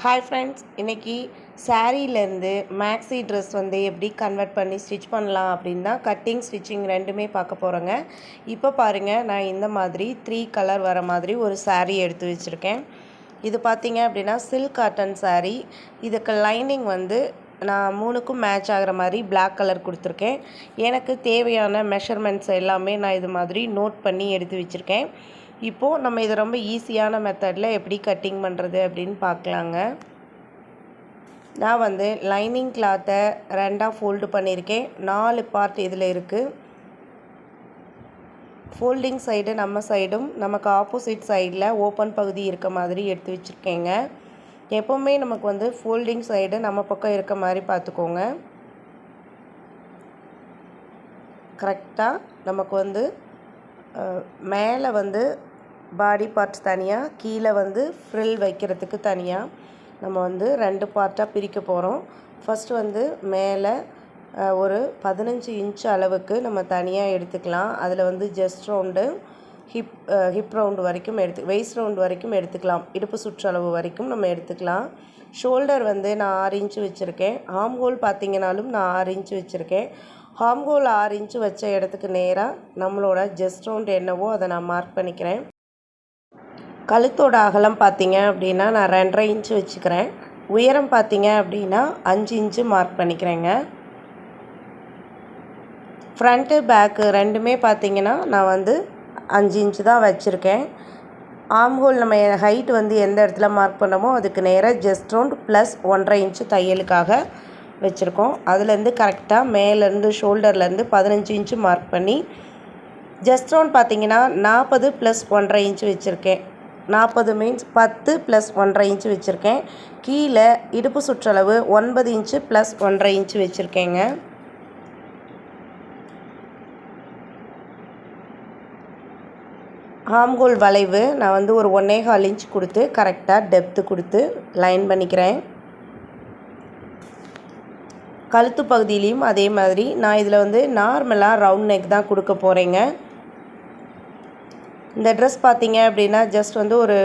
Hi friends, இன்றைக்கி சாரீலேருந்து maxi dress வந்து எப்படி கன்வெர்ட் பண்ணி ஸ்டிச் பண்ணலாம் அப்படின்னு தான் கட்டிங் ஸ்டிச்சிங் ரெண்டுமே பார்க்க போகிறோங்க. இப்போ பாருங்கள், நான் இந்த மாதிரி 3 கலர் வர மாதிரி ஒரு சாரீ எடுத்து வச்சுருக்கேன். இது பார்த்திங்க அப்படின்னா சில்க் காட்டன் சாரீ. இதுக்கு லைனிங் வந்து நான் 3க்கும் மேட்ச் ஆகிற மாதிரி பிளாக் கலர் கொடுத்துருக்கேன். எனக்கு தேவையான மெஷர்மெண்ட்ஸ் எல்லாமே நான் இது மாதிரி நோட் பண்ணி எடுத்து வச்சுருக்கேன். இப்போது நம்ம இதை ரொம்ப ஈஸியான மெத்தடில் எப்படி கட்டிங் பண்ணுறது அப்படின்னு பார்க்கலாங்க. நான் வந்து லைனிங் கிளாத்தை 2ஆக ஃபோல்டு பண்ணியிருக்கேன். 4 பார்ட் இதில் இருக்குது. ஃபோல்டிங் சைடு நம்ம சைடும், நமக்கு ஆப்போசிட் சைடில் ஓப்பன் பகுதி இருக்க மாதிரி எடுத்து வச்சுருக்கேங்க. எப்போவுமே நமக்கு வந்து ஃபோல்டிங் சைடு நம்ம பக்கம் இருக்க மாதிரி பார்த்துக்கோங்க. கரெக்டாக நமக்கு வந்து மேலே வந்து பாடி பார்ட்ஸ் தனியாக, கீழே வந்து ஃப்ரில் வைக்கிறதுக்கு தனியாக நம்ம வந்து 2 பார்ட்டாக பிரிக்க போகிறோம். ஃபஸ்ட்டு வந்து மேலே ஒரு 15 இன்ச் அளவுக்கு நம்ம தனியாக எடுத்துக்கலாம். அதில் வந்து ஜஸ்ட் ரவுண்டு, ஹிப் ரவுண்டு வரைக்கும் வெய்ஸ்ட் ரவுண்டு வரைக்கும் எடுத்துக்கலாம். இடுப்பு சுற்றளவு வரைக்கும் நம்ம எடுத்துக்கலாம். ஷோல்டர் வந்து நான் 6 இன்ச்சு வச்சுருக்கேன். ஆம் ஹோல் பார்த்திங்கனாலும் நான் 6 இன்ச்சு வச்சுருக்கேன். ஆம் ஹோல் 6 இன்ச்சு வச்ச இடத்துக்கு நேராக நம்மளோட ஜஸ்ட் ரவுண்ட் என்னவோ அதை நான் மார்க் பண்ணிக்கிறேன். கழுத்தோட அகலம் பார்த்திங்க அப்படின்னா நான் 2.5 இன்ச்சு வச்சுக்கிறேன். உயரம் பார்த்திங்க அப்படின்னா 5 இன்ச்சு மார்க் பண்ணிக்கிறேங்க. ஃப்ரண்ட்டு பேக்கு ரெண்டுமே பார்த்திங்கன்னா நான் வந்து 5 இன்ச்சு தான் வச்சுருக்கேன். ஆம் ஹோல் நம்ம ஹைட் வந்து எந்த இடத்துல மார்க் பண்ணமோ அதுக்கு நேராக ஜஸ்ட் ரவுண்ட் ப்ளஸ் 1.5 இன்ச்சு தையலுக்காக வச்சுருக்கோம். அதுலேருந்து கரெக்டாக மேலேருந்து ஷோல்டர்லேருந்து 15 இன்ச்சு மார்க் பண்ணி ஜஸ்ட் ரவுண்ட் பார்த்திங்கன்னா 40 + 1.5 இன்ச்சு வச்சுருக்கேன். 40 மீன்ஸ் 10 + 1.5 இன்ச்சு வச்சுருக்கேன். கீழே இடுப்பு சுற்றளவு 9 இன்ச்சு + 1.5 இன்ச்சு வச்சுருக்கேங்க. ஆம்ஹோல் வளைவு நான் வந்து ஒரு 1.25 இன்ச் கொடுத்து கரெக்டாக டெப்த்து கொடுத்து லைன் பண்ணிக்கிறேன். கழுத்து பகுதியிலையும் அதே மாதிரி நான் இதில் வந்து நார்மலாக ரவுண்ட் நெக் தான் கொடுக்க போகிறேங்க. இந்த ட்ரெஸ் பார்த்திங்க அப்படின்னா ஜஸ்ட் வந்து ஒரு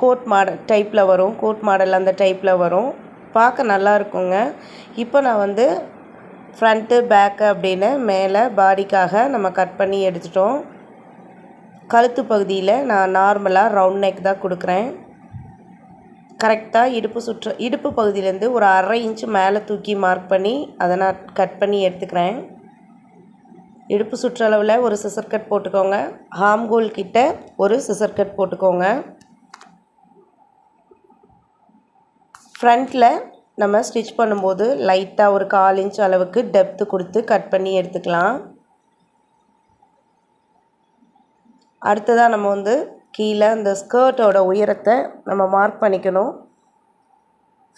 கோட் மாடல் டைப்பில் வரும். கோட் மாடல் அந்த டைப்பில் வரும். பார்க்க நல்லா இருக்குங்க. இப்போ நான் வந்து ஃப்ரண்ட்டு பேக்கு அப்படின்னு மேலே பாடிக்காக நம்ம கட் பண்ணி எடுத்துட்டோம். கழுத்து பகுதியில் நான் நார்மலாக ரவுண்ட் நெக் தான் கொடுக்குறேன். கரெக்டாக இடுப்பு பகுதியிலேருந்து ஒரு 1/2 இன்ச்சு மேலே தூக்கி மார்க் பண்ணி அதை நான் கட் பண்ணி எடுத்துக்கிறேன். இடுப்பு சுற்றளவில் ஒரு சிசர் கட் போட்டுக்கோங்க. ஆம் ஹோல் கிட்ட ஒரு சிசர் கட் போட்டுக்கோங்க. ஃப்ரண்ட்டில் நம்ம ஸ்டிச் பண்ணும்போது லைட்டாக ஒரு 1/4 இன்ச் அளவுக்கு டெப்த்து கொடுத்து கட் பண்ணி எடுத்துக்கலாம். அடுத்ததாக நம்ம வந்து கீழே இந்த ஸ்கர்ட்டோட உயரத்தை நம்ம மார்க் பண்ணிக்கணும்.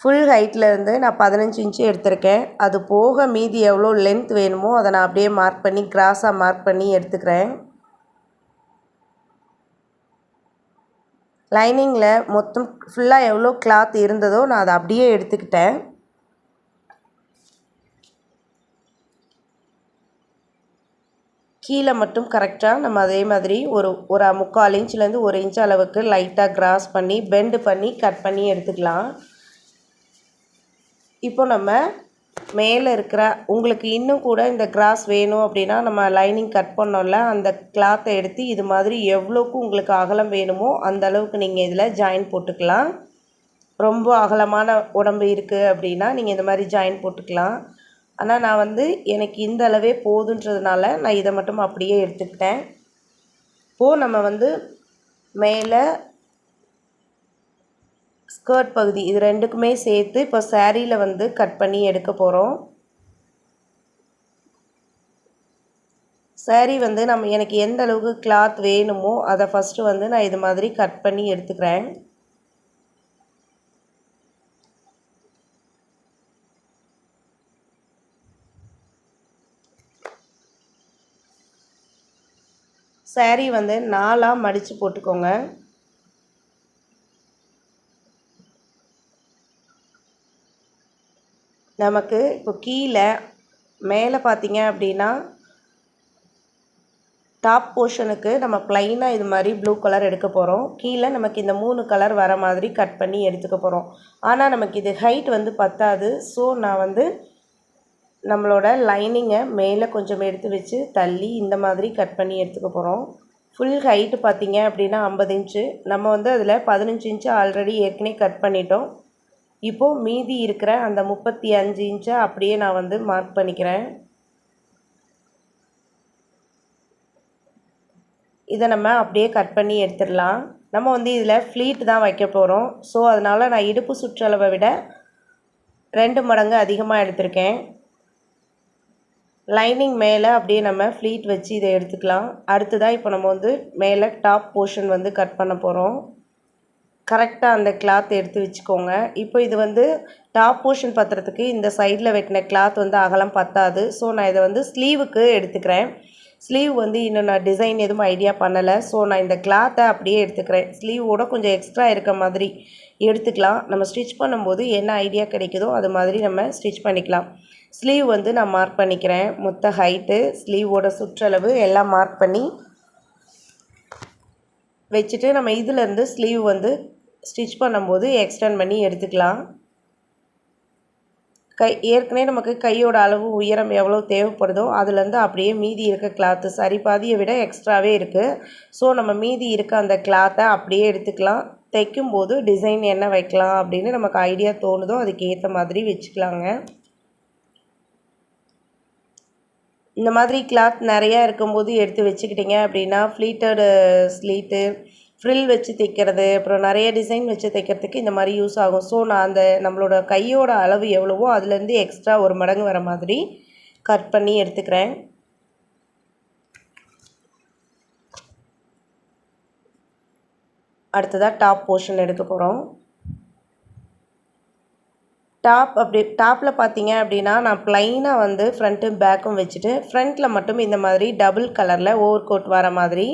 ஃபுல் ஹைட்லேருந்து நான் 15 இன்ச்சு எடுத்திருக்கேன். அது போக மீதி எவ்வளோ லென்த் வேணுமோ அதை நான் அப்படியே மார்க் பண்ணி கிராஸாக மார்க் பண்ணி எடுத்துக்கிறேன். லைனிங்கில் மொத்தம் ஃபுல்லாக எவ்வளோ கிளாத் இருந்ததோ நான் அதை அப்படியே எடுத்துக்கிட்டேன். கீழே மட்டும் கரெக்டாக நம்ம அதே மாதிரி ஒரு 3/4 இன்ச்லேருந்து 1 இன்ச் அளவுக்கு லைட்டாக கிராஸ் பண்ணி பெண்டு பண்ணி கட் பண்ணி எடுத்துக்கலாம். இப்போ நம்ம மேலே இருக்கிற உங்களுக்கு இன்னும் கூட இந்த கிராஸ் வேணும் அப்படின்னா நம்ம லைனிங் கட் பண்ணோம்ல அந்த கிளாத்தை எடுத்து இது மாதிரி எவ்வளோக்கு உங்களுக்கு அகலம் வேணுமோ அந்த அளவுக்கு நீங்கள் இதில் ஜாயின் போட்டுக்கலாம். ரொம்ப அகலமான உடம்பு இருக்குது அப்படின்னா நீங்கள் இந்த மாதிரி ஜாயின் போட்டுக்கலாம். ஆனால் நான் வந்து எனக்கு இந்த அளவே போதுன்றதுனால நான் இதை மட்டும் அப்படியே எடுத்துக்கிட்டேன். இப்போது நம்ம வந்து மேலே ஸ்கர்ட் பகுதி இது ரெண்டுக்குமே சேர்த்து இப்போ சாரியில் வந்து கட் பண்ணி எடுக்க போகிறோம். சாரீ வந்து எனக்கு எந்த அளவுக்கு கிளாத் வேணுமோ அதை ஃபஸ்ட்டு வந்து நான் இது மாதிரி கட் பண்ணி எடுத்துக்கிறேன். சாரீ வந்து 4ஆக மடித்து போட்டுக்கோங்க. நமக்கு இப்போ கீழே மேலே பார்த்திங்க அப்படின்னா டாப் போர்ஷனுக்கு நம்ம ப்ளைனாக இது மாதிரி ப்ளூ கலர் எடுக்க போகிறோம். கீழே நமக்கு இந்த 3 கலர் வர மாதிரி கட் பண்ணி எடுத்துக்க போகிறோம். ஆனால் நமக்கு இது ஹைட் வந்து பத்தாது. ஸோ நான் வந்து நம்மளோட லைனிங்கை மேலே கொஞ்சம் எடுத்து வச்சு தள்ளி இந்த மாதிரி கட் பண்ணி எடுத்துக்க போகிறோம். ஃபுல் ஹைட்டு பார்த்திங்க அப்படின்னா 50 இன்ச்சு. நம்ம வந்து அதில் 15 இன்ச்சு ஆல்ரெடி ஏற்கனவே கட் பண்ணிட்டோம். இப்போது மீதி இருக்கிற அந்த 35 இன்ச்சை அப்படியே நான் வந்து மார்க் பண்ணிக்கிறேன். இதை நம்ம அப்படியே கட் பண்ணி எடுத்துடலாம். நம்ம வந்து இதில் ஃப்ளீட் தான் வைக்க போகிறோம். ஸோ அதனால் நான் இடுப்பு சுற்றளவை விட 2 மடங்கு அதிகமாக எடுத்திருக்கேன். லைனிங் மேலே அப்படியே நம்ம ஃப்ளீட் வச்சு இதை எடுத்துக்கலாம். அடுத்ததாக இப்போ நம்ம வந்து மேலே டாப் போர்ஷன் வந்து கட் பண்ண போகிறோம். கரெக்டாக அந்த கிளாத் எடுத்து வச்சுக்கோங்க. இப்போ இது வந்து டாப் போர்ஷன் பத்துறதுக்கு இந்த சைடில் வெட்டின கிளாத் வந்து அகலம் பத்தாது. ஸோ நான் இதை வந்து ஸ்லீவுக்கு எடுத்துக்கிறேன். ஸ்லீவ் வந்து இன்னும் நான் டிசைன் எதுவும் ஐடியா பண்ணலை. ஸோ நான் இந்த கிளாத்தை அப்படியே எடுத்துக்கிறேன். ஸ்லீவோட கொஞ்சம் எக்ஸ்ட்ரா இருக்க மாதிரி எடுத்துக்கலாம். நம்ம ஸ்டிச் பண்ணும்போது என்ன ஐடியா கிடைக்குதோ அது மாதிரி நம்ம ஸ்டிச் பண்ணிக்கலாம். ஸ்லீவ் வந்து நான் மார்க் பண்ணிக்கிறேன். மொத்த ஹைட்டு, ஸ்லீவோட சுற்றளவு எல்லாம் மார்க் பண்ணி வச்சுட்டு நம்ம இதிலேருந்து ஸ்லீவ் வந்து ஸ்டிச் பண்ணும்போது எக்ஸ்டெண்ட் பண்ணி எடுத்துக்கலாம். ஏற்கனவே நமக்கு கையோட அளவு உயரம் எவ்வளோ தேவைப்படுதோ அதுலேருந்து அப்படியே மீதி இருக்க கிளாத்து சரி பாதியை விட எக்ஸ்ட்ராவே இருக்குது. ஸோ நம்ம மீதி இருக்க அந்த கிளாத்தை அப்படியே எடுத்துக்கலாம். தைக்கும்போது டிசைன் என்ன வைக்கலாம் அப்படின்னு நமக்கு ஐடியா தோணுதோ அதுக்கு ஏற்ற மாதிரி வச்சுக்கலாங்க. இந்த மாதிரி கிளாத் நிறையா இருக்கும்போது எடுத்து வச்சுக்கிட்டிங்க அப்படின்னா ஃப்ளீட்டடு ஸ்லீட்டு, ஃப்ரில் வச்சு தைக்கிறது, அப்புறம் நிறைய டிசைன் வச்சு தைக்கிறதுக்கு இந்த மாதிரி யூஸ் ஆகும். ஸோ நான் அந்த நம்மளோட கையோட அளவு எவ்வளவோ அதுலேருந்து எக்ஸ்ட்ரா 1 மடங்கு வர மாதிரி கட் பண்ணி எடுத்துக்கிறேன். அடுத்ததாக டாப் போர்ஷன் எடுக்க போகிறோம். டாப்பில் பார்த்தீங்க அப்படின்னா நான் ப்ளைனாக வந்து ஃப்ரண்ட்டும் பேக்கும் வச்சுட்டு ஃப்ரண்ட்டில் மட்டும் இந்த மாதிரி டபுள் கலரில் ஓவர் கோட் வர மாதிரி,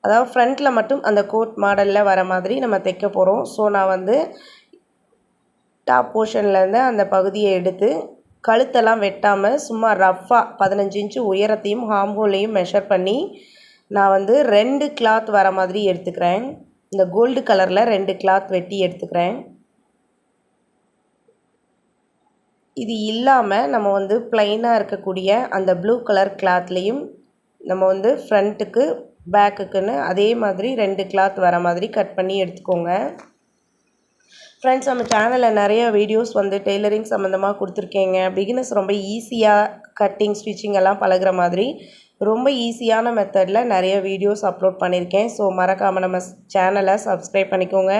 அதாவது ஃப்ரண்ட்டில் மட்டும் அந்த கோட் மாடலில் வர மாதிரி நம்ம தைக்க போகிறோம். ஸோ நான் வந்து டாப் போர்ஷன்லேருந்து அந்த பகுதியை எடுத்து கழுத்தெல்லாம் வெட்டாமல் சும்மா ரஃப்பாக 15 இன்ச்சு உயரத்தையும் ஹாம்ஹோலையும் மெஷர் பண்ணி நான் வந்து 2 கிளாத் வர மாதிரி எடுத்துக்கிறேன். இந்த கோல்டு கலரில் 2 கிளாத் வெட்டி எடுத்துக்கிறேன். இது இல்லாமல் நம்ம வந்து ப்ளைனாக இருக்கக்கூடிய அந்த ப்ளூ கலர் கிளாத்லேயும் நம்ம வந்து ஃப்ரண்ட்டுக்கு பேக்குக்குன்னு அதே மாதிரி 2 கிளாத் வர மாதிரி கட் பண்ணி எடுத்துக்கோங்க. ஃப்ரெண்ட்ஸ், நம்ம சேனலில் நிறைய வீடியோஸ் வந்து டெய்லரிங் சம்மந்தமாக கொடுத்துருக்கேங்க. பிகினர்ஸ் ரொம்ப ஈஸியாக கட்டிங் ஸ்டிச்சிங் எல்லாம் பழகிற மாதிரி ரொம்ப ஈஸியான மெத்தடில் நிறைய வீடியோஸ் அப்லோட் பண்ணியிருக்கேன். ஸோ மறக்காமல் நம்ம சேனலை சப்ஸ்கிரைப் பண்ணிக்கோங்க.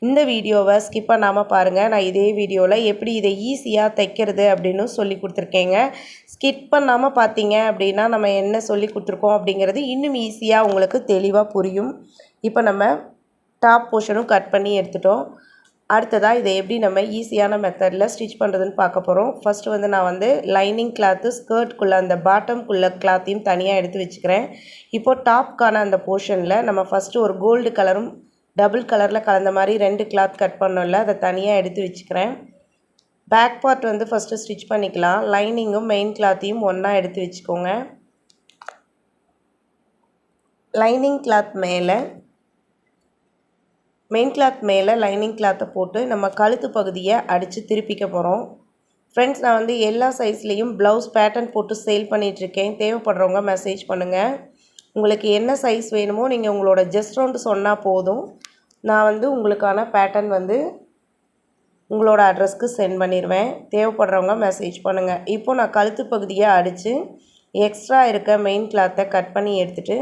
இந்த வீடியோவை ஸ்கிப் பண்ணாமல் பாருங்கள். நான் இதே வீடியோவில் எப்படி இதை ஈஸியாக தைக்கிறது அப்படின்னு சொல்லி கொடுத்துருக்கேங்க. ஸ்கிப் பண்ணாமல் பார்த்தீங்க அப்படின்னா நம்ம என்ன சொல்லி கொடுத்துருக்கோம் அப்படிங்கிறது இன்னும் ஈஸியாக உங்களுக்கு தெளிவாக புரியும். இப்போ நம்ம டாப் போர்ஷனும் கட் பண்ணி எடுத்துட்டோம். அடுத்ததாக இதை எப்படி நம்ம ஈஸியான மெத்தடில் ஸ்டிச் பண்ணுறதுன்னு பார்க்க போகிறோம். ஃபஸ்ட்டு வந்து நான் வந்து லைனிங் கிளாத்து, ஸ்கர்ட்குள்ளே அந்த பாட்டம்குள்ளே கிளாத்தையும் தனியாக எடுத்து வச்சுக்கிறேன். இப்போது டாப்க்கான அந்த போர்ஷனில் நம்ம ஃபஸ்ட்டு ஒரு கோல்டு கலரும் டபுள் கலரில் கலந்த மாதிரி 2 கிளாத் கட் பண்ணோம்ல, அதை தனியாக எடுத்து வச்சுக்கிறேன். பேக் பார்ட் வந்து ஃபஸ்ட்டு ஸ்டிச் பண்ணிக்கலாம். லைனிங்கும் மெயின் கிளாத்தையும் ஒன்றா எடுத்து வச்சுக்கோங்க. லைனிங் கிளாத் மேலே மெயின் கிளாத் மேலே லைனிங் கிளாத்தை போட்டு நம்ம கழுத்து பகுதியை அடித்து திருப்பிக்க போகிறோம். ஃப்ரெண்ட்ஸ், நான் வந்து எல்லா சைஸ்லேயும் ப்ளவுஸ் பேட்டர்ன் போட்டு சேல் பண்ணிகிட்ருக்கேன். தேவைப்படுறவங்க மெசேஜ் பண்ணுங்கள். உங்களுக்கு என்ன சைஸ் வேணுமோ நீங்கள் உங்களோட ஜஸ்ட் ரவுண்டு சொன்னால் போதும். நான் வந்து உங்களுக்கான பேட்டர்ன் வந்து உங்களோட அட்ரஸ்க்கு சென்ட் பண்ணிடுவேன். தேவைப்படுறவங்க மெசேஜ் பண்ணுங்கள். இப்போது நான் கழுத்து பகுதியை அடித்து எக்ஸ்ட்ரா இருக்க மெயின் கிளாத்தை கட் பண்ணி எடுத்துகிட்டு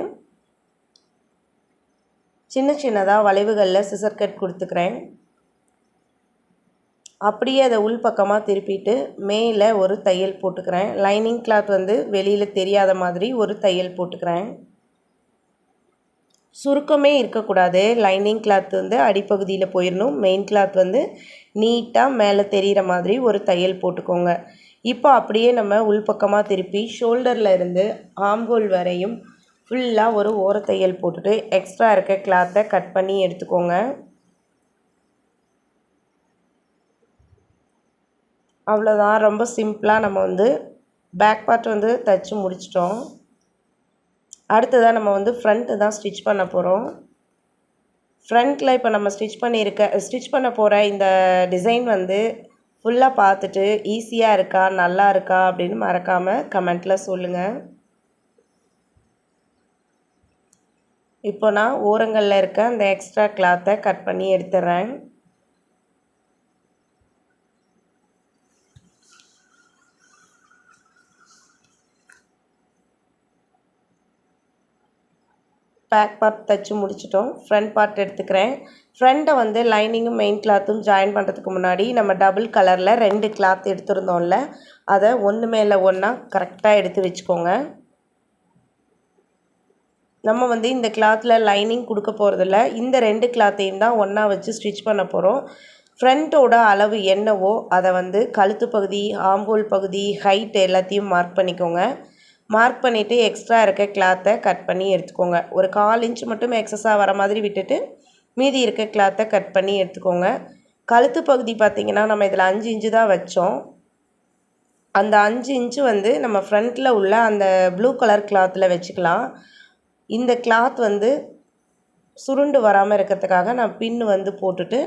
சின்ன சின்னதாக வளைவுகளில் சிசர் கட் கொடுத்துக்கிறேன். அப்படியே அதை உள்பக்கமாக திருப்பிட்டு மேலே ஒரு தையல் போட்டுக்கிறேன். லைனிங் கிளாத் வந்து வெளியில் தெரியாத மாதிரி ஒரு தையல் போட்டுக்கிறேன். சுருக்கமே இருக்கக்கூடாது. லைனிங் கிளாத் வந்து அடிப்பகுதியில் போயிடணும். மெயின் கிளாத் வந்து நீட்டாக மேலே தெரிகிற மாதிரி ஒரு தையல் போட்டுக்கோங்க. இப்போ அப்படியே நம்ம உள்பக்கமாக திருப்பி ஷோல்டரில் இருந்து ஆம்ஹோல் வரையும் ஃபுல்லாக ஒரு ஓரத்தையல் போட்டுட்டு எக்ஸ்ட்ரா இருக்க கிளாத்தை கட் பண்ணி எடுத்துக்கோங்க. அவ்வளோதான். ரொம்ப சிம்பிளாக நம்ம வந்து பேக் பார்ட் வந்து தைச்சி முடிச்சிட்டோம். அடுத்ததாக நம்ம வந்து ஃப்ரண்ட்டு தான் ஸ்டிச் பண்ண போகிறோம். ஃப்ரண்ட்டில் இப்போ நம்ம ஸ்டிச் பண்ண போகிற இந்த டிசைன் வந்து ஃபுல்லாக பார்த்துட்டு ஈஸியாக இருக்கா, நல்லா இருக்கா அப்படின்னு மறக்காமல் கமெண்ட்டில் சொல்லுங்கள். இப்போ நான் ஓரங்களில் இருக்க அந்த எக்ஸ்ட்ரா கிளாத்தை கட் பண்ணி எடுத்துடுறேன். பேக் பார்ட் தைச்சி முடிச்சிட்டோம். ஃப்ரண்ட் பார்ட் எடுத்துக்கிறேன். ஃப்ரண்ட்டை வந்து லைனிங்கும் மெயின் கிளாத்தும் ஜாயின் பண்ணுறதுக்கு முன்னாடி நம்ம டபுள் கலரில் 2 கிளாத் எடுத்துருந்தோம்ல, அதை ஒன்று மேலே ஒன்றா கரெக்டாக எடுத்து வச்சுக்கோங்க. நம்ம வந்து இந்த கிளாத்தில் லைனிங் கொடுக்க போகிறதில்ல, இந்த 2 கிளாத்தையும் தான் ஒன்றா வச்சு ஸ்டிச் பண்ண போகிறோம். ஃப்ரண்ட்டோட அளவு என்னவோ அதை வந்து கழுத்து பகுதி, ஆம்போல் பகுதி, ஹைட் எல்லாத்தையும் மார்க் பண்ணிக்கோங்க. மார்க் பண்ணிவிட்டு எக்ஸ்ட்ரா இருக்க கிளாத்தை கட் பண்ணி எடுத்துக்கோங்க. ஒரு 1/4 இன்ச் மட்டும் எக்ஸஸாக வர மாதிரி விட்டுட்டு மீதி இருக்க கிளாத்தை கட் பண்ணி எடுத்துக்கோங்க. கழுத்து பகுதி பார்த்திங்கன்னா நம்ம இதில் 5 இன்ச்சு தான் வச்சோம். அந்த 5 இன்ச்சு வந்து நம்ம ஃப்ரண்ட்டில் உள்ள அந்த ப்ளூ கலர் கிளாத்தில் வச்சுக்கலாம். இந்த கிளாத் வந்து சுருண்டு வராமல் இருக்கிறதுக்காக நான் பின்னு வந்து போட்டுட்டு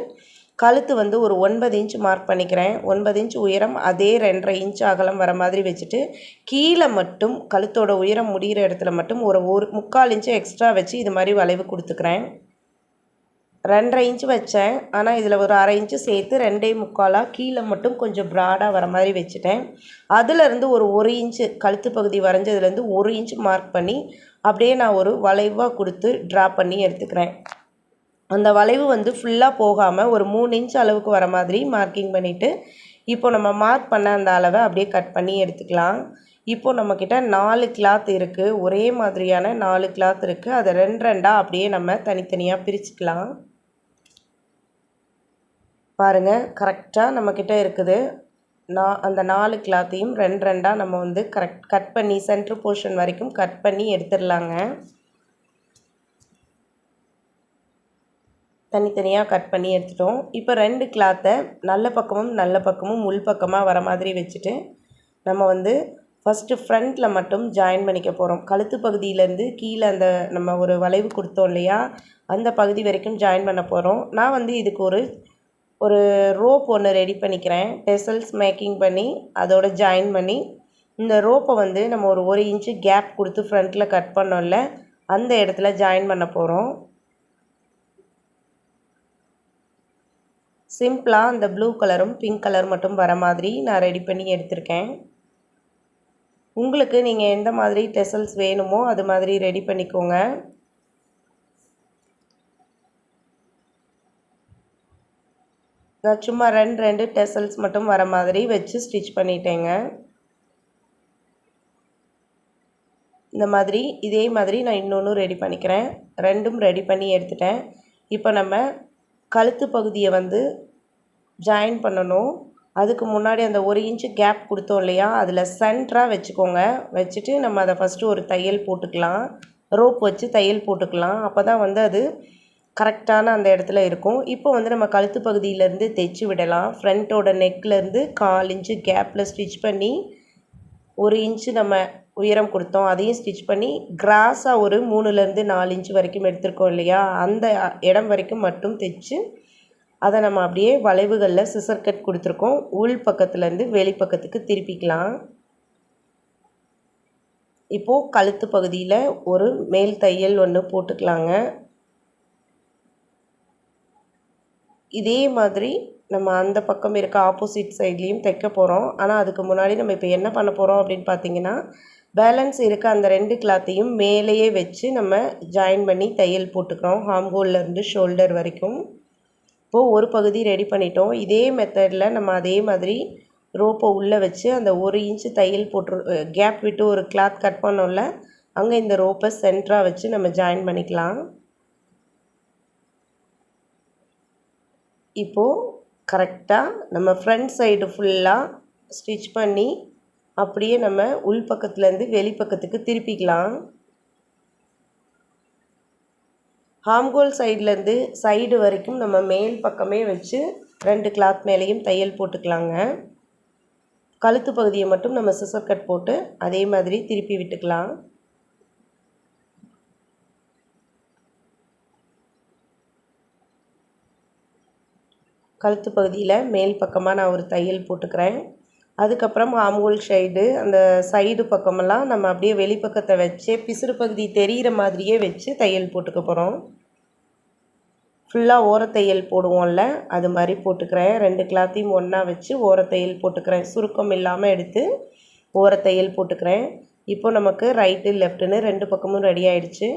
கழுத்து வந்து ஒரு 9 இன்ச் மார்க் பண்ணிக்கிறேன். 9 இன்ச் உயரம், அதே 2.5 இன்ச் அகலம் வர மாதிரி வச்சுட்டு கீழே மட்டும் கழுத்தோட உயரம் முடிகிற இடத்துல மட்டும் ஒரு 3/4 இன்ச்சு எக்ஸ்ட்ரா வச்சு இது மாதிரி வளைவு கொடுத்துக்கிறேன். 2.5 இன்ச்சு வச்சேன், ஆனால் இதில் ஒரு 1/2 இன்ச்சு சேர்த்து 2.25 கீழே மட்டும் கொஞ்சம் ப்ராடாக வர மாதிரி வச்சுட்டேன். அதிலேருந்து ஒரு 1 இன்ச்சு கழுத்து பகுதி வரைஞ்சதுலேருந்து 1 இன்ச்சு மார்க் பண்ணி அப்படியே நான் ஒரு வளைவாக கொடுத்து ட்ரா பண்ணி எடுத்துக்கிறேன். அந்த வளைவு வந்து ஃபுல்லாக போகாமல் ஒரு 3 இன்ச் அளவுக்கு வர மாதிரி மார்க்கிங் பண்ணிவிட்டு இப்போ நம்ம மார்க் பண்ண அந்த அளவை அப்படியே கட் பண்ணி எடுத்துக்கலாம். இப்போது நம்மக்கிட்ட 4 கிளாத் இருக்குது, ஒரே மாதிரியான 4 கிளாத் இருக்குது. அதை 2 அப்படியே நம்ம தனித்தனியாக பிரிச்சுக்கலாம். பாருங்கள், கரெக்டாக நம்மக்கிட்ட இருக்குது. அந்த 4 கிளாத்தையும் 2 நம்ம வந்து கட் பண்ணி சென்ட்ரு போர்ஷன் வரைக்கும் கட் பண்ணி எடுத்துடலாங்க. தனித்தனியாக கட் பண்ணி எடுத்துட்டோம். இப்போ 2 கிளாத்தை நல்ல பக்கமும் உள் பக்கமாக வர மாதிரி வச்சுட்டு நம்ம வந்து ஃபஸ்ட்டு ஃப்ரண்ட்டில் மட்டும் ஜாயின் பண்ணிக்க போகிறோம். கழுத்து பகுதியிலேருந்து கீழே அந்த நம்ம ஒரு வளைவு கொடுத்தோம் இல்லையா, அந்த பகுதி வரைக்கும் ஜாயின் பண்ண போகிறோம். நான் வந்து இதுக்கு ஒரு ரோப் ஒன்று ரெடி பண்ணிக்கிறேன். டெசல்ஸ் மேக்கிங் பண்ணி அதோட ஜாயின் பண்ணி இந்த ரோப்பை வந்து நம்ம ஒரு 1 இன்ச்சு கேப் கொடுத்து ஃப்ரண்ட்டில் கட் பண்ணோம்ல, அந்த இடத்துல ஜாயின் பண்ண போகிறோம். சிம்பிளாக அந்த ப்ளூ கலரும் பிங்க் கலர் மட்டும் வர மாதிரி நான் ரெடி பண்ணி எடுத்திருக்கேன். உங்களுக்கு நீங்கள் எந்த மாதிரி டெசல்ஸ் வேணுமோ அது மாதிரி ரெடி பண்ணிக்கோங்க. நான் சும்மா 2 டெசல்ஸ் மட்டும் வர மாதிரி வச்சு ஸ்டிச் பண்ணிட்டேங்க. இந்த மாதிரி இதே மாதிரி நான் இன்னொன்று ரெடி பண்ணிக்கிறேன். 2ம் ரெடி பண்ணி எடுத்துட்டேன். இப்போ நம்ம கழுத்து பகுதியை வந்து ஜாயின் பண்ணணும். அதுக்கு முன்னாடி அந்த 1 இன்ச்சு கேப் கொடுத்தோம் இல்லையா, அதில் சென்டராக வச்சுக்கோங்க. வச்சுட்டு நம்ம அதை ஃபஸ்ட்டு ஒரு தையல் போட்டுக்கலாம். ரோப் வச்சு தையல் போட்டுக்கலாம். அப்போ தான் வந்து அது கரெக்டான அந்த இடத்துல இருக்கும். இப்போ வந்து நம்ம கழுத்து பகுதியிலேருந்து தைச்சி விடலாம். ஃப்ரண்ட்டோட நெக்லேருந்து 1/4 இன்ச்சு கேப்பில் ஸ்டிச் பண்ணி 1 இன்ச்சு நம்ம உயரம் கொடுத்தோம், அதையும் ஸ்டிச் பண்ணி கிராஸாக ஒரு 3லேருந்து 4 இன்ச்சு வரைக்கும் எடுத்துருக்கோம் இல்லையா, அந்த இடம் வரைக்கும் மட்டும் தைச்சு அதை நம்ம அப்படியே வளைவுகளில் சிசர் கட் கொடுத்துருக்கோம். உள் பக்கத்துலேருந்து வெளி பக்கத்துக்கு திருப்பிக்கலாம். இப்போது கழுத்து பகுதியில் ஒரு மேல் தையல் ஒன்று போட்டுக்கலாங்க. இதே மாதிரி நம்ம அந்த பக்கம் இருக்க ஆப்போசிட் சைட்லேயும் தைக்க போகிறோம். ஆனால் அதுக்கு முன்னாடி நம்ம இப்போ என்ன பண்ண போகிறோம் அப்படின்னு பார்த்தீங்கன்னா, பேலன்ஸ் இருக்க அந்த 2 கிளாத்தையும் மேலேயே வச்சு நம்ம ஜாயின் பண்ணி தையல் போட்டுக்கிறோம். ஹாம்ஹோல்லேருந்து ஷோல்டர் வரைக்கும். இப்போது ஒரு பகுதி ரெடி பண்ணிட்டோம். இதே மெத்தடில் நம்ம அதே மாதிரி ரோப்பை உள்ளே வச்சு அந்த 1 இன்ச்சு தையல் கேப் விட்டு ஒரு கிளாத் கட் பண்ணோம்ல, அங்கே இந்த ரோப்பை சென்டராக வச்சு நம்ம ஜாயின் பண்ணிக்கலாம். இப்போது கரெக்டாக நம்ம ஃப்ரண்ட் சைடு ஃபுல்லாக ஸ்டிச் பண்ணி அப்படியே நம்ம உள் பக்கத்துலேருந்து வெளி பக்கத்துக்கு திருப்பிக்கலாம். ஹாம்ஹோல் சைட்லேருந்து சைடு வரைக்கும் நம்ம மேல் பக்கமே வச்சு 2 கிளாத் மேலேயும் தையல் போட்டுக்கலாங்க. கழுத்து பகுதியை மட்டும் நம்ம சிசர் கட் போட்டு அதே மாதிரி திருப்பி விட்டுக்கலாம். கழுத்து பகுதியில் மேல் பக்கமாக நான் ஒரு தையல் போட்டுக்கிறேன். அதுக்கப்புறம் ஆம்ஹோல் சைடு அந்த சைடு பக்கமெல்லாம் நம்ம அப்படியே வெளிப்பக்கத்தை வச்சு பிசுறு பகுதி தெரிகிற மாதிரியே வச்சு தையல் போட்டுக்க போகிறோம். ஃபுல்லாக ஓரத்தையல் போடுவோம்ல, அது மாதிரி போட்டுக்கிறேன். 2 கிளாத்தையும் ஒன்றா வச்சு ஓரத்தையல் போட்டுக்கிறேன். சுருக்கம் இல்லாமல் எடுத்து ஓரத்தையல் போட்டுக்கிறேன். இப்போ நமக்கு ரைட்டு லெஃப்ட்டுன்னு 2 பக்கமும் ரெடி ஆகிடுச்சு.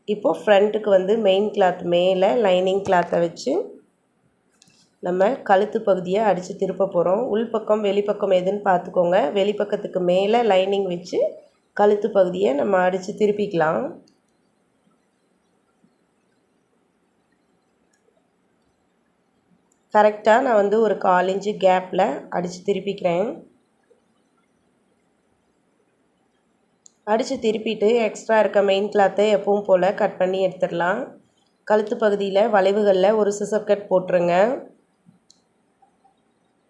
இப்போது ஃப்ரண்ட்டுக்கு வந்து மெயின் கிளாத் மேலே லைனிங் கிளாத்தை வச்சு நம்ம கழுத்து பகுதியை அடித்து திருப்ப போகிறோம். உள்பக்கம் வெளிப்பக்கம் எதுன்னு பார்த்துக்கோங்க. வெளிப்பக்கத்துக்கு மேலே லைனிங் வச்சு கழுத்து பகுதியை நம்ம அடித்து திருப்பிக்கலாம். கரெக்டாக நான் வந்து ஒரு 1/4 இன்ச்சு கேப்பில் அடித்து திருப்பிக்கிறேன். அடித்து திருப்பிட்டு எக்ஸ்ட்ரா இருக்க மெயின் கிளாத்தை எப்பவும் போல் கட் பண்ணி எடுத்துடலாம். கழுத்து பகுதியில் வளைவுகளில் ஒரு சிசர் கட் போட்டுருங்க.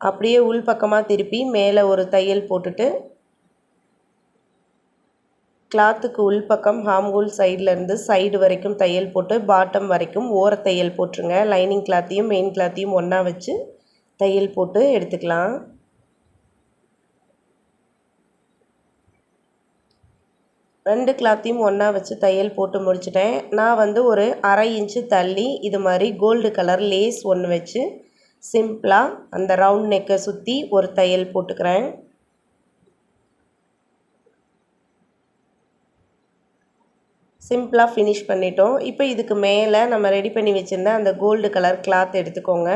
அப்படியே உள் பக்கமாக திருப்பி மேலே ஒரு தையல் போட்டுட்டு கிளாத்துக்கு உள்பக்கம் ஆம்ஹோல் சைட்லேருந்து சைடு வரைக்கும் தையல் போட்டு பாட்டம் வரைக்கும் ஓர தையல் போட்டுருங்க. லைனிங் கிளாத்தையும் மெயின் கிளாத்தையும் ஒன்றா வச்சு தையல் போட்டு எடுத்துக்கலாம். ரெண்டு கிளாத்தையும் ஒன்றா வச்சு தையல் போட்டு முடிச்சிட்டேன். நான் வந்து ஒரு 1/2 இன்ச்சு தள்ளி இது மாதிரி கோல்டு கலர் லேஸ் ஒன்று வச்சு சிம்பிளாக அந்த ரவுண்ட் நெக்கை சுற்றி ஒரு தையல் போட்டுக்கிறேன். சிம்பிளாக ஃபினிஷ் பண்ணிட்டோம். இப்போ இதுக்கு மேலே நம்ம ரெடி பண்ணி வச்சுருந்த அந்த கோல்டு கலர் கிளாத் எடுத்துக்கோங்க.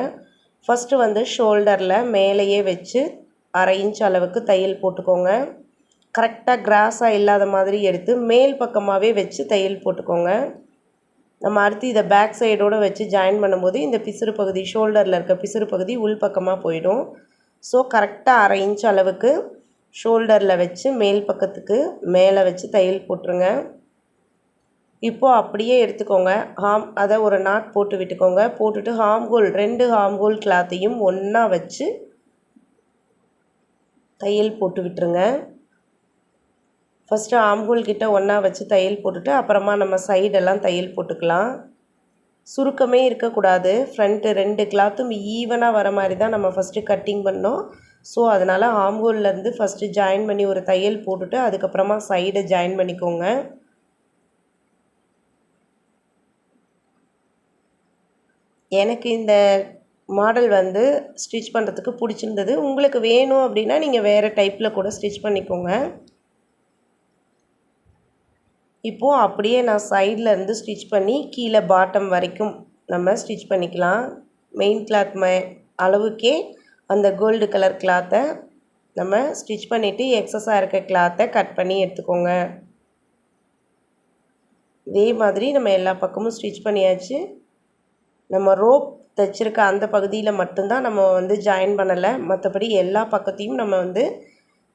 ஃபஸ்ட்டு வந்து ஷோல்டரில் மேலேயே வச்சு 1/2 இன்ச் அளவுக்கு தையல் போட்டுக்கோங்க. கரெக்டாக கிராஸாக இல்லாத மாதிரி எடுத்து மேல் பக்கமாகவே வச்சு தையல் போட்டுக்கோங்க. நம்ம அடுத்து இதை பேக் சைடோடு வச்சு ஜாயின் பண்ணும்போது இந்த பிசுறு பகுதி ஷோல்டரில் இருக்க பிசுறு பகுதி உள் பக்கமாக போயிடும். ஸோ கரெக்டாக 1/2 இன்ச் அளவுக்கு ஷோல்டரில் வச்சு மேல் பக்கத்துக்கு மேலே வச்சு தையல் போட்டுருங்க. இப்போது அப்படியே எடுத்துக்கோங்க. அதை ஒரு நாட் போட்டு விட்டுக்கோங்க. போட்டுட்டு ஹாம்ஹோல் 2 ஹாம்ஹோல் கிளாத்தையும் ஒன்றா வச்சு தையல் போட்டு விட்டுருங்க. ஃபஸ்ட்டு ஆம்ஹோல் கிட்ட ஒன்றா வச்சு தையல் போட்டுட்டு அப்புறமா நம்ம சைடெல்லாம் தையல் போட்டுக்கலாம். சுருக்கமே இருக்கக்கூடாது. ஃப்ரண்ட்டு 2 கிளாத்தும் ஈவனாக வர மாதிரி தான் நம்ம ஃபஸ்ட்டு கட்டிங் பண்ணோம். ஸோ அதனால் ஆம்ஹோல்லேருந்து ஃபஸ்ட்டு ஜாயின் பண்ணி ஒரு தையல் போட்டுட்டு அதுக்கப்புறமா சைடை ஜாயின் பண்ணிக்கோங்க. எனக்கு இந்த மாடல் வந்து ஸ்டிச் பண்ணுறதுக்கு பிடிச்சிருந்தது. உங்களுக்கு வேணும் அப்படின்னா நீங்கள் வேறு டைப்பில் கூட ஸ்டிச் பண்ணிக்கோங்க. இப்போது அப்படியே நான் சைடில் இருந்து ஸ்டிச் பண்ணி கீழே பாட்டம் வரைக்கும் நம்ம ஸ்டிச் பண்ணிக்கலாம். மெயின் கிளாத் அளவுக்கே அந்த கோல்டு கலர் கிளாத்தை நம்ம ஸ்டிச் பண்ணிவிட்டு எக்ஸஸாக இருக்க கிளாத்தை கட் பண்ணி எடுத்துக்கோங்க. இதே மாதிரி நம்ம எல்லா பக்கமும் ஸ்டிச் பண்ணியாச்சு. நம்ம ரோப் தைச்சிருக்க அந்த பகுதியில் மட்டும்தான் நம்ம வந்து ஜாயின் பண்ணலை. மற்றபடி எல்லா பக்கத்தையும் நம்ம வந்து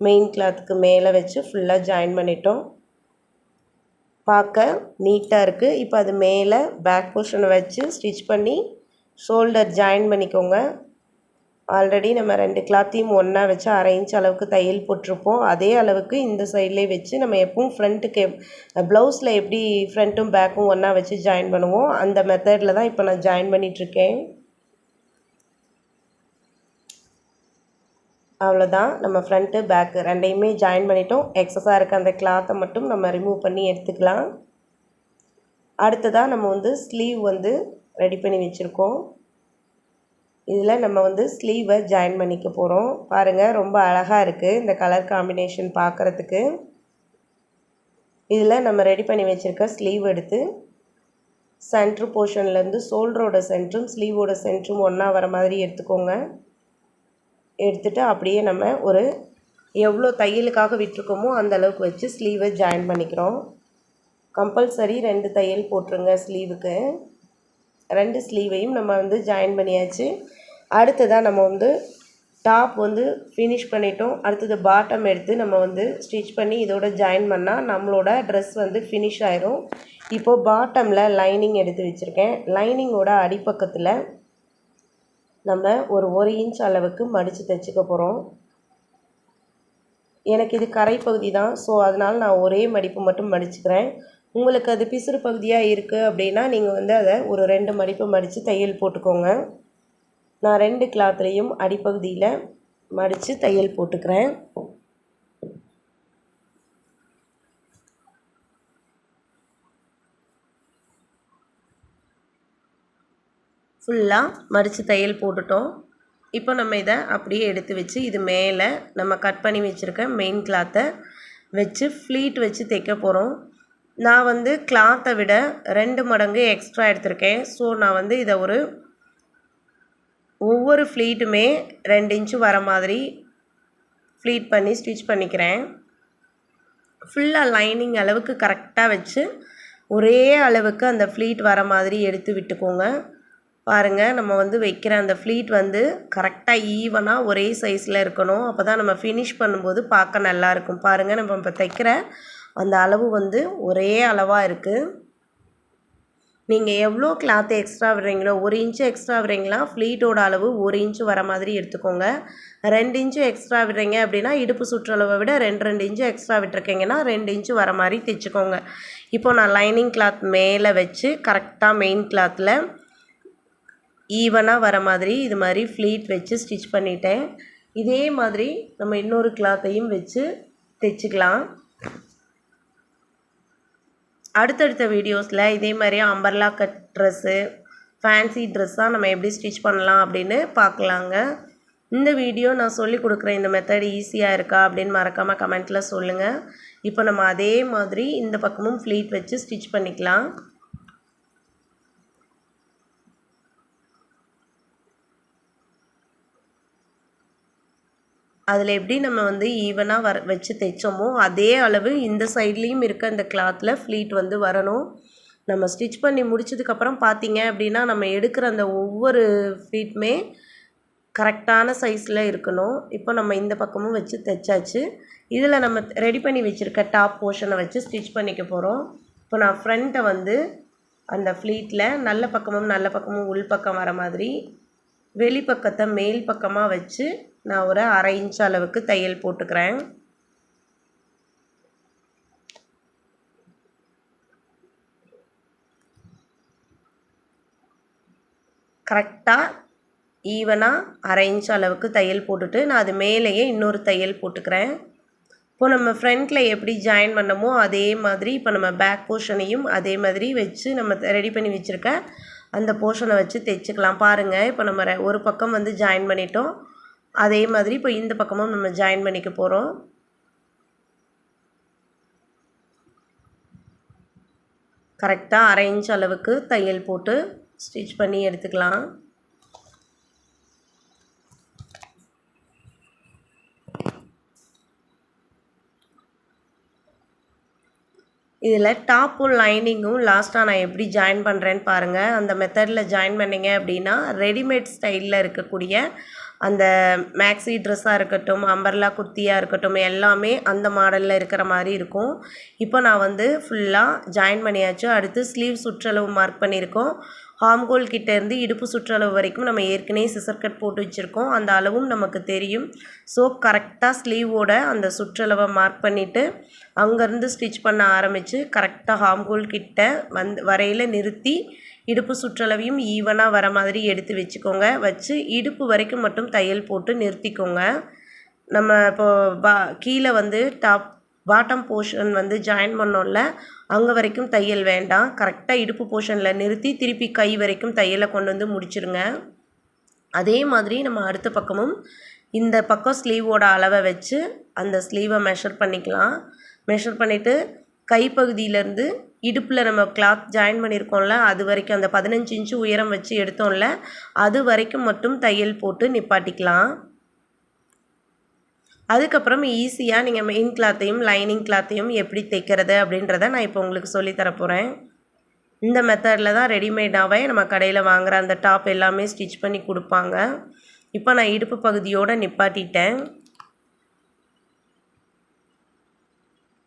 மெயின் கிளாத்துக்கு மேலே வச்சு ஃபுல்லாக ஜாயின் பண்ணிட்டோம். பார்க்க நீட்டாக இருக்குது. இப்போ அது மேலே பேக் போர்ஷனை வச்சு ஸ்டிச் பண்ணி ஷோல்டர் ஜாயின் பண்ணிக்கோங்க. ஆல்ரெடி நம்ம 2 கிளாத்தையும் ஒன்றா வச்சு 1/2 இன்ச் அளவுக்கு தையல் போட்டிருப்போம். அதே அளவுக்கு இந்த சைட்லேயே வச்சு நம்ம எப்பவும் ஃப்ரண்ட்டுக்கு ப்ளவுஸில் எப்படி ஃப்ரண்ட்டும் பேக்கும் ஒன்றா வச்சு ஜாயின் பண்ணுவோம் அந்த மெத்தடில் தான் இப்போ நான் ஜாயின் பண்ணிகிட்ருக்கேன். அவ்வளோதான். நம்ம ஃப்ரண்ட்டு பேக்கு 2யுமே ஜாயின் பண்ணிட்டோம். எக்ஸஸாக இருக்க அந்த கிளாத்தை மட்டும் நம்ம ரிமூவ் பண்ணி எடுத்துக்கலாம். அடுத்ததாக நம்ம வந்து ஸ்லீவ் வந்து ரெடி பண்ணி வச்சுருக்கோம். இதில் நம்ம வந்து ஸ்லீவை ஜாயின் பண்ணிக்க போகிறோம். பாருங்கள், ரொம்ப அழகாக இருக்குது இந்த கலர் காம்பினேஷன் பார்க்குறதுக்கு. இதில் நம்ம ரெடி பண்ணி வச்சுருக்க ஸ்லீவ் எடுத்து சென்ட்ரு போர்ஷன்லேருந்து ஷோல்டரோட சென்ட்ரும் ஸ்லீவோட சென்ட்ரும் ஒன்றா வர மாதிரி எடுத்துக்கோங்க. எடுத்துகிட்டு அப்படியே நம்ம ஒரு எவ்வளோ தையலுக்காக விட்டுருக்கோமோ அந்த அளவுக்கு வச்சு ஸ்லீவை ஜாயின் பண்ணிக்கிறோம். கம்பல்சரி 2 தையல் போட்டுருங்க ஸ்லீவுக்கு. 2 ஸ்லீவையும் நம்ம வந்து ஜாயின் பண்ணியாச்சு. அடுத்ததாக நம்ம வந்து டாப் வந்து ஃபினிஷ் பண்ணிட்டோம். அடுத்தது பாட்டம் எடுத்து நம்ம வந்து ஸ்டிச் பண்ணி இதோட ஜாயின் பண்ணால் நம்மளோட ட்ரெஸ் வந்து ஃபினிஷ் ஆயிரும். இப்போது பாட்டமில் லைனிங் எடுத்து வச்சுருக்கேன். லைனிங்கோட அடிப்பக்கத்தில் நம்ம ஒரு 1 இன்ச் அளவுக்கு மடித்து தைச்சிக்க போகிறோம். எனக்கு இது கரை பகுதி தான். ஸோ அதனால் நான் ஒரே மடிப்பு மட்டும் மடிச்சுக்கிறேன். உங்களுக்கு அது பிசுறு பகுதியாக இருக்குது அப்படின்னா நீங்கள் வந்து அதை ஒரு 2 மடிப்பு மடித்து தையல் போட்டுக்கோங்க. நான் 2 கிளாத்லேயும் அடிப்பகுதியில் மடித்து தையல் போட்டுக்கிறேன். ஃபுல்லாக மடித்து தையல் போட்டுட்டோம். இப்போ நம்ம இதை அப்படியே எடுத்து வச்சு இது மேலே நம்ம கட் பண்ணி வச்சுருக்க மெயின் கிளாத்தை வச்சு ஃப்ளீட் வச்சு தைக்க போகிறோம். நான் வந்து கிளாத்தை விட 2 மடங்கு எக்ஸ்ட்ரா எடுத்திருக்கேன். ஸோ நான் இதை ஒவ்வொரு ஃப்ளீட்டுமே 2 இன்ச்சு வர மாதிரி ஃப்ளீட் பண்ணி ஸ்டிச் பண்ணிக்கிறேன். ஃபுல்லாக லைனிங் அளவுக்கு கரெக்டாக வச்சு ஒரே அளவுக்கு அந்த ஃப்ளீட் வர மாதிரி எடுத்து விட்டுக்கோங்க. பாருங்கள், நம்ம வைக்கிற அந்த ஃப்ளீட் கரெக்டாக ஈவனாக ஒரே சைஸில் இருக்கணும். அப்போ தான் நம்ம ஃபினிஷ் பண்ணும்போது பார்க்க நல்லாயிருக்கும். பாருங்கள், நம்ம இப்போ தைக்கிற அந்த அளவு ஒரே அளவாக இருக்குது. நீங்கள் எவ்வளோ கிளாத் எக்ஸ்ட்ரா விடுறீங்களோ 1 இன்ச்சு எக்ஸ்ட்ரா விடுறீங்களா ஃப்ளீட்டோட அளவு 1 இன்ச்சு வர மாதிரி எடுத்துக்கோங்க. 2 இன்ச்சு எக்ஸ்ட்ரா விடுறீங்க அப்படின்னா இடுப்பு சுற்றளவை விட 2 இன்ச்சு எக்ஸ்ட்ரா விட்டுருக்கீங்கன்னா 2 இன்ச்சு வர மாதிரி தைச்சிக்கோங்க. இப்போ நான் லைனிங் கிளாத் மேலே வச்சு கரெக்டாக மெயின் கிளாத்தில் ஈவனாக வர மாதிரி இது மாதிரி ஃப்ளீட் வச்சு ஸ்டிச் பண்ணிட்டேன். இதே மாதிரி நம்ம இன்னொரு கிளாத்தையும் வச்சு தைச்சிக்கலாம். அடுத்தடுத்த வீடியோஸில் இதே மாதிரி அம்பர்லா கட் ட்ரெஸ்ஸு, ஃபேன்சி ட்ரெஸ்ஸாக நம்ம எப்படி ஸ்டிச் பண்ணலாம் அப்படின்னு பார்க்கலாங்க. இந்த வீடியோ நான் சொல்லி கொடுக்குற இந்த மெத்தட் ஈஸியாக இருக்கா அப்படின்னு மறக்காமல் கமெண்ட்டில் சொல்லுங்கள். இப்போ நம்ம அதே மாதிரி இந்த பக்கமும் ஃப்ளீட் வச்சு ஸ்டிச் பண்ணிக்கலாம். அதில் எப்படி நம்ம ஈவனாக வச்சு தைச்சோமோ அதே அளவு இந்த சைட்லேயும் இருக்க இந்த கிளாத்தில் ஃப்ளீட் வரணும். நம்ம ஸ்டிச் பண்ணி முடிச்சதுக்கப்புறம் பார்த்தீங்க அப்படின்னா நம்ம எடுக்கிற அந்த ஒவ்வொரு ஃப்ளீட்டுமே கரெக்டான சைஸில் இருக்கணும். இப்போ நம்ம இந்த பக்கமும் வச்சு தைச்சாச்சு. இதில் நம்ம ரெடி பண்ணி வச்சுருக்க டாப் போர்ஷனை வச்சு ஸ்டிச் பண்ணிக்க போகிறோம். இப்போ நான் ஃப்ரண்ட்டை அந்த ஃப்ளீட்டில் நல்ல பக்கமும் உள் பக்கம் வர மாதிரி வெளிப்பக்கத்தை மேல் பக்கமாக வச்சு நான் ஒரு 1/2 இன்ச் அளவுக்கு தையல் போட்டுக்கிறேன். கரெக்டாக ஈவனாக 1/2 இன்ச் அளவுக்கு தையல் போட்டுட்டு நான் அது மேலேயே இன்னொரு தையல் போட்டுக்கிறேன். இப்போ நம்ம ஃப்ரண்ட்டில் எப்படி ஜாயின் பண்ணமோ அதே மாதிரி இப்போ நம்ம பேக் போர்ஷனையும் அதே மாதிரி வச்சு நம்ம ரெடி பண்ணி வச்சுருக்க அந்த போர்ஷனை வச்சு தைச்சிக்கலாம். பாருங்கள், இப்போ நம்ம ஒரு பக்கம் ஜாயின் பண்ணிட்டோம். அதே மாதிரி இப்போ இந்த பக்கமும் நம்ம ஜாயின் பண்ணிக்க போகிறோம். கரெக்டாக 1/2 இன்ச் அளவுக்கு தையல் போட்டு ஸ்டிச் பண்ணி எடுத்துக்கலாம். இதில் டாப்பும் லைனிங்கும் லாஸ்ட்டாக நான் எப்படி ஜாயின் பண்ணுறேன்னு பாருங்கள். அந்த மெத்தடில் ஜாயின் பண்ணிங்க அப்படின்னா ரெடிமேட் ஸ்டைலில் இருக்கக்கூடிய அந்த மேக்ஸி ட்ரெஸ்ஸாக இருக்கட்டும், அம்பர்லா குர்த்தியாக இருக்கட்டும், எல்லாமே அந்த மாடலில் இருக்கிற மாதிரி இருக்கும். இப்போ நான் ஃபுல்லாக ஜாயின் பண்ணியாச்சு. அடுத்து ஸ்லீவ் சுற்றளவு மார்க் பண்ணியிருக்கோம். ஹாம்கோல் கிட்டேருந்து இடுப்பு சுற்றளவு வரைக்கும் நம்ம ஏற்கனவே சிசர் கட் போட்டு வச்சுருக்கோம். அந்த அளவும் நமக்கு தெரியும். ஸோ கரெக்டாக ஸ்லீவோட அந்த சுற்றளவை மார்க் பண்ணிவிட்டு அங்கேருந்து ஸ்டிச் பண்ண ஆரம்பித்து கரெக்டாக ஹாம்கோல் கிட்ட வரையில் நிறுத்தி இடுப்பு சுற்றளவையும் ஈவனாக வர மாதிரி எடுத்து வச்சுக்கோங்க. வச்சு இடுப்பு வரைக்கும் மட்டும் தையல் போட்டு நிறுத்திக்கோங்க. நம்ம இப்போது கீழே பாட்டம் போர்ஷன் ஜாயின் பண்ணோம்ல, அங்கே வரைக்கும் தையல் வேண்டாம். கரெக்டாக இடுப்பு போர்ஷனில் நிறுத்தி திருப்பி கை வரைக்கும் தையலை கொண்டு முடிச்சிருங்க. அதே மாதிரி நம்ம அடுத்த பக்கமும் இந்த பக்கம் ஸ்லீவோட அளவை வச்சு அந்த ஸ்லீவை மெஷர் பண்ணிக்கலாம். மெஷர் பண்ணிவிட்டு கைப்பகுதியிலேருந்து இடுப்பில் நம்ம கிளாத் ஜாயின் பண்ணியிருக்கோம்ல, அது வரைக்கும் அந்த 15 இன்ச்சு உயரம் வச்சு எடுத்தோம்ல, அது வரைக்கும் மட்டும் தையல் போட்டு நிப்பாட்டிக்கலாம். அதுக்கப்புறம் ஈஸியாக நீங்கள் மெயின் கிளாத்தையும் லைனிங் கிளாத்தையும் எப்படி தைக்கிறது அப்படின்றத நான் இப்போ உங்களுக்கு சொல்லித்தரப்போகிறேன். இந்த மெத்தடில் தான் ரெடிமேடாகவே நம்ம கடையில் வாங்குகிற அந்த டாப் எல்லாமே ஸ்டிச் பண்ணி கொடுப்பாங்க. இப்போ நான் இடுப்பு பகுதியோடு நிப்பாட்டிட்டேன்.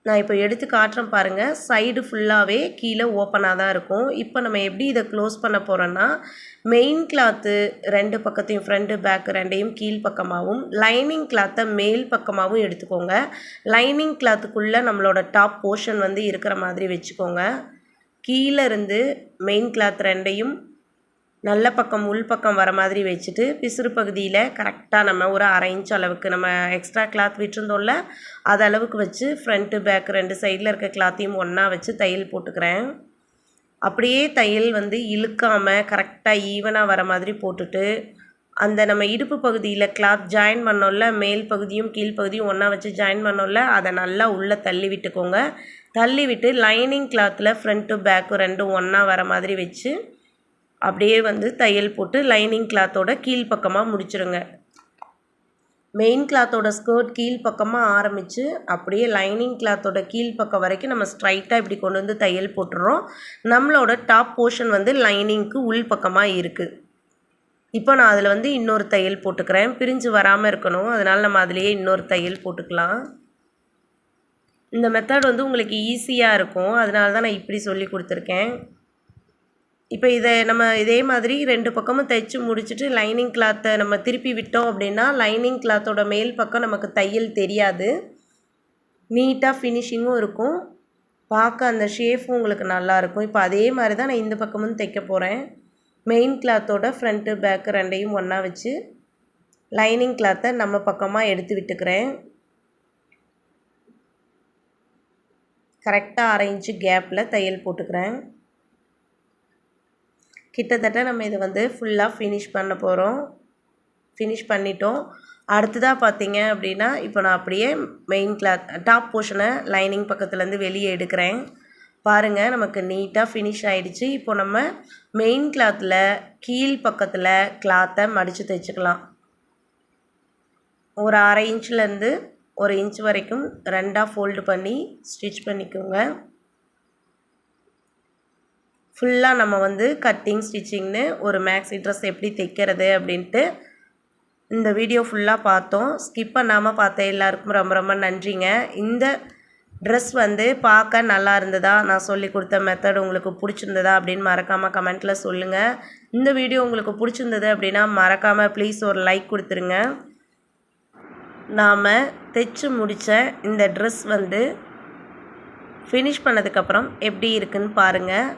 நான் இப்போ எடுத்து காட்டுறேன் பாருங்கள். சைடு ஃபுல்லாகவே கீழே ஓப்பனாக தான் இருக்கும். இப்போ நம்ம எப்படி இதை க்ளோஸ் பண்ண போகிறோன்னா, மெயின் கிளாத்து 2 பக்கத்தையும் ஃப்ரண்ட்டு பேக் 2ஐயும் கீழ் பக்கமாகவும் லைனிங் கிளாத்தை மேல் பக்கமாகவும் எடுத்துக்கோங்க. லைனிங் கிளாத்துக்குள்ளே நம்மளோட டாப் போர்ஷன் இருக்கிற மாதிரி வச்சுக்கோங்க. கீழே இருந்து மெயின் கிளாத் 2ஐயும் நல்ல பக்கம் உள் பக்கம் வர மாதிரி வச்சுட்டு பிசுறு பகுதியில் கரெக்டாக நம்ம ஒரு 1/2 இன்ச் அளவுக்கு நம்ம எக்ஸ்ட்ரா கிளாத் விட்டுருந்தோம்ல அது அளவுக்கு வச்சு ஃப்ரண்ட்டு பேக் 2 சைடில் இருக்க கிளாத்தையும் ஒன்றா வச்சு தையல் போட்டுக்கிறேன். அப்படியே தையல் வந்து இழுக்காமல் கரெக்டாக ஈவனாக வர மாதிரி போட்டுட்டு அந்த நம்ம இடுப்பு பகுதியில் கிளாத் ஜாயின் பண்ணோம்ல மேல் பகுதியும் கீழ்ப்பகுதியும் ஒன்றா வச்சு ஜாயின் பண்ணோம்ல அதை நல்லா உள்ளே தள்ளி விட்டுக்கோங்க. தள்ளி விட்டு லைனிங் கிளாத்தில் ஃப்ரண்ட்டு பேக்கு 2 ஒன்றா வர மாதிரி வச்சு அப்படியே வந்து தையல் போட்டு லைனிங் கிளாத்தோட கீழ்ப்பக்கமாக முடிச்சிடுங்க. மெயின் கிளாத்தோட ஸ்கர்ட் கீழ்ப்பக்கமாக ஆரம்பித்து அப்படியே லைனிங் கிளாத்தோட கீழ்ப்பக்கம் வரைக்கும் நம்ம ஸ்ட்ரைட்டாக இப்படி கொண்டு வந்து தையல் போட்டுறோம். நம்மளோட டாப் போர்ஷன் வந்து லைனிங்க்கு உள் பக்கமாக இருக்குது. இப்போ நான் அதில் வந்து இன்னொரு தையல் போட்டுக்கிறேன். பிரிஞ்சு வராமல் இருக்கணும், அதனால் நம்ம அதிலேயே இன்னொரு தையல் போட்டுக்கலாம். இந்த மெத்தட் வந்து உங்களுக்கு ஈஸியாக இருக்கும், அதனால தான் நான் இப்படி சொல்லி கொடுத்துருக்கேன். இப்போ இதை நம்ம இதே மாதிரி 2 பக்கமும் தைச்சு முடிச்சுட்டு லைனிங் கிளாத்தை நம்ம திருப்பி விட்டோம் அப்படின்னா லைனிங் கிளாத்தோட மேல் பக்கம் நமக்கு தையல் தெரியாது, நீட்டாக ஃபினிஷிங்கும் இருக்கும், பார்க்க அந்த ஷேஃபும் உங்களுக்கு நல்லாயிருக்கும். இப்போ அதே மாதிரி தான் நான் இந்த பக்கமும் தைக்க போகிறேன். மெயின் கிளாத்தோட ஃப்ரண்ட்டு பேக்கு 2ஐயும் ஒன்றா வச்சு லைனிங் கிளாத்தை நம்ம பக்கமாக எடுத்து விட்டுக்கிறேன். கரெக்டாக 1/2 இன்ச்சு கேப்பில் தையல் போட்டுக்கிறேன். கிட்டத்தட்ட நம்ம இதை வந்து ஃபுல்லாக ஃபினிஷ் பண்ண போகிறோம். ஃபினிஷ் பண்ணிட்டோம். அடுத்ததாக பார்த்தீங்க அப்படின்னா இப்போ நான் அப்படியே மெயின் கிளாத் டாப் போர்ஷனை லைனிங் பக்கத்துலேருந்து வெளியே எடுக்கிறேன். பாருங்கள், நமக்கு நீட்டாக ஃபினிஷ் ஆகிடுச்சு. இப்போ நம்ம மெயின் கிளாத்தில் கீழ் பக்கத்தில் கிளாத்தை மடித்து தைச்சிக்கலாம். ஒரு 1/2 இன்ச்லேருந்து 1 இன்ச் வரைக்கும் 2ஆக ஃபோல்டு பண்ணி ஸ்டிச் பண்ணிக்கோங்க. ஃபுல்லாக நம்ம வந்து கட்டிங் ஸ்டிச்சிங்னு ஒரு மேக்ஸி ட்ரெஸ் எப்படி தைக்கிறது அப்படின்ட்டு இந்த வீடியோ ஃபுல்லாக பார்த்தோம். ஸ்கிப் பண்ணாமல் பார்த்த எல்லாருக்கும் ரொம்ப ரொம்ப நன்றிங்க. இந்த ட்ரெஸ் வந்து பார்க்க நல்லா இருந்ததா, நான் சொல்லி கொடுத்த மெத்தட் உங்களுக்கு பிடிச்சிருந்ததா அப்படின்னு மறக்காமல் கமெண்ட்டில் சொல்லுங்கள். இந்த வீடியோ உங்களுக்கு பிடிச்சிருந்தது அப்படின்னா மறக்காமல் ப்ளீஸ் ஒரு லைக் கொடுத்துருங்க. நாம் தைச்சு முடித்த இந்த ட்ரெஸ் வந்து ஃபினிஷ் பண்ணதுக்கப்புறம் எப்படி இருக்குன்னு பாருங்கள்.